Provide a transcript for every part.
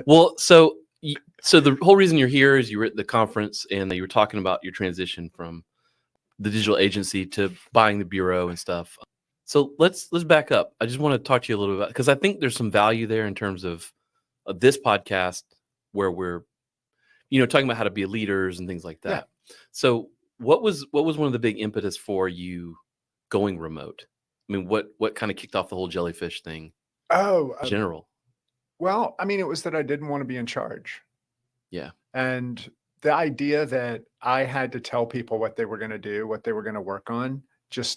Well, so the whole reason you're here is you were at the conference and you were talking about your transition from the digital agency to buying the bureau and stuff. So let's back up. I just want to talk to you a little bit about, because I think there's some value there in terms of this podcast where we're, talking about how to be leaders and things like that. Yeah. So what was one of the big impetus for you going remote? I mean, what kind of kicked off the whole jellyfish thing in general? Well, I mean, it was that I didn't want to be in charge. Yeah. And the idea that I had to tell people what they were going to do, what they were going to work on, it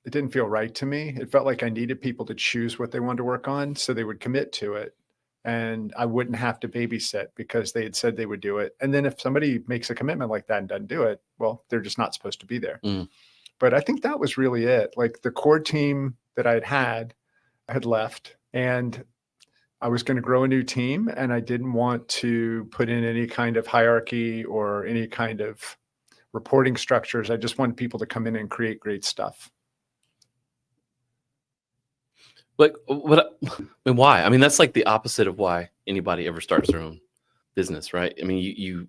didn't feel right to me. It felt like I needed people to choose what they wanted to work on so they would commit to it. And I wouldn't have to babysit because they had said they would do it. And then if somebody makes a commitment like that and doesn't do it, well, they're just not supposed to be there. Mm. But I think that was really it. Like the core team that I had left, and I was going to grow a new team, and I didn't want to put in any kind of hierarchy or any kind of reporting structures. I just wanted people to come in and create great stuff. Like, why? I mean, that's like the opposite of why anybody ever starts their own business, right? I mean, you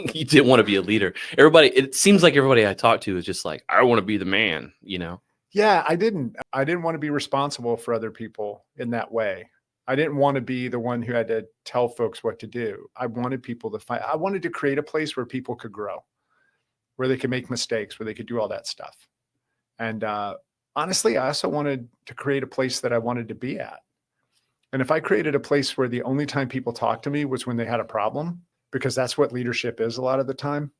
you didn't want to be a leader. It seems like everybody I talk to is just like, I want to be the man, Yeah, I didn't want to be responsible for other people in that way. I didn't want to be the one who had to tell folks what to do. I wanted people to I wanted to create a place where people could grow, where they could make mistakes, where they could do all that stuff. And honestly, I also wanted to create a place that I wanted to be at. And if I created a place where the only time people talked to me was when they had a problem, because that's what leadership is a lot of the time.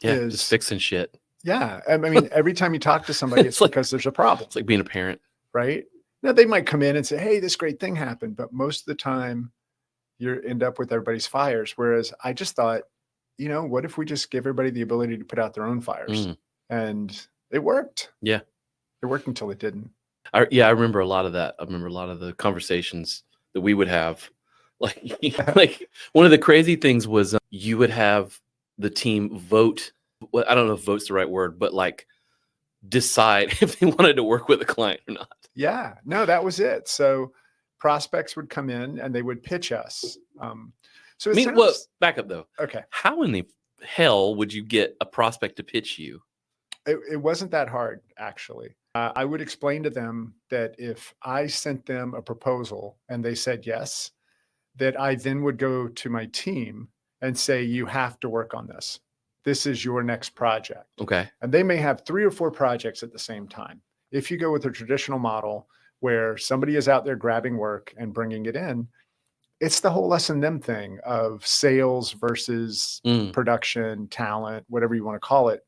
Yeah, just fixing shit. Yeah. I mean, every time you talk to somebody, it's because there's a problem. It's like being a parent. Right? Now, they might come in and say, hey, this great thing happened. But most of the time, you end up with everybody's fires. Whereas I just thought, what if we just give everybody the ability to put out their own fires? Mm. And it worked. Yeah. It worked until it didn't. I remember a lot of that. I remember a lot of the conversations that we would have. Like one of the crazy things was you would have the team vote. Well, I don't know if vote's the right word, but like decide if they wanted to work with a client or not. Yeah, no, that was it. So prospects would come in and they would pitch us. So back up though. Okay. How in the hell would you get a prospect to pitch you? It wasn't that hard, actually. I would explain to them that if I sent them a proposal and they said yes, that I then would go to my team and say, you have to work on this. This is your next project. Okay. And they may have 3 or 4 projects at the same time. If you go with a traditional model where somebody is out there grabbing work and bringing it in, it's the whole us and them thing of sales versus production, talent, whatever you want to call it.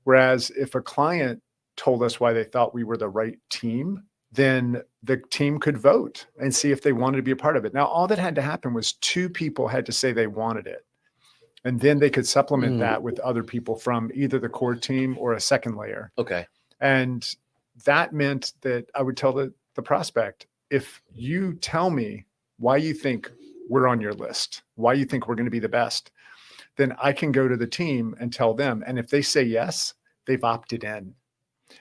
Whereas if a client told us why they thought we were the right team, then the team could vote and see if they wanted to be a part of it. Now, all that had to happen was 2 people had to say they wanted it. And then they could supplement that with other people from either the core team or a second layer. Okay. And that meant that I would tell the prospect, if you tell me why you think we're on your list, why you think we're going to be the best, then I can go to the team and tell them. And if they say yes, they've opted in.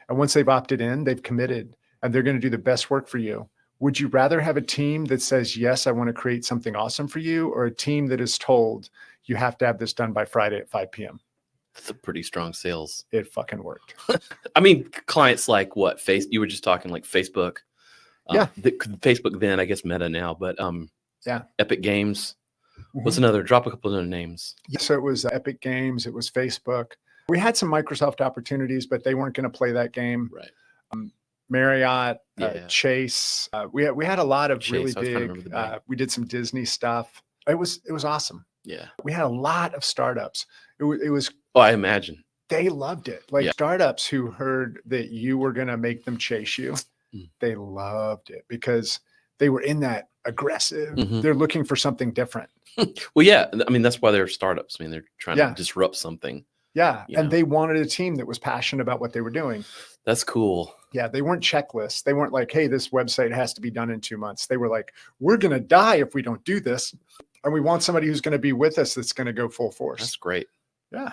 And once they've opted in, they've committed and they're going to do the best work for you. Would you rather have a team that says, yes, I want to create something awesome for you, or a team that is told you have to have this done by Friday at 5 p.m.? That's a pretty strong sales. It fucking worked. I mean, clients like what? You were just talking like Facebook. Yeah. Facebook then, I guess Meta now, but yeah. Epic Games. What's another? Drop a couple of other names. Yeah, so it was Epic Games. It was Facebook. We had some Microsoft opportunities, but they weren't going to play that game. Right. Marriott, Chase. We had a lot of Chase, really big. We did some Disney stuff. It was awesome. Yeah. We had a lot of startups. It was. Oh, I imagine. They loved it. Like startups who heard that you were going to make them chase you, they loved it because they were in that aggressive. They're looking for something different. Well, yeah. I mean, that's why they're startups. I mean, they're trying to disrupt something. Yeah. And they wanted a team that was passionate about what they were doing. That's cool. Yeah. They weren't checklists. They weren't like, hey, this website has to be done in 2 months. They were like, we're going to die if we don't do this. And we want somebody who's going to be with us that's going to go full force. That's great. Yeah.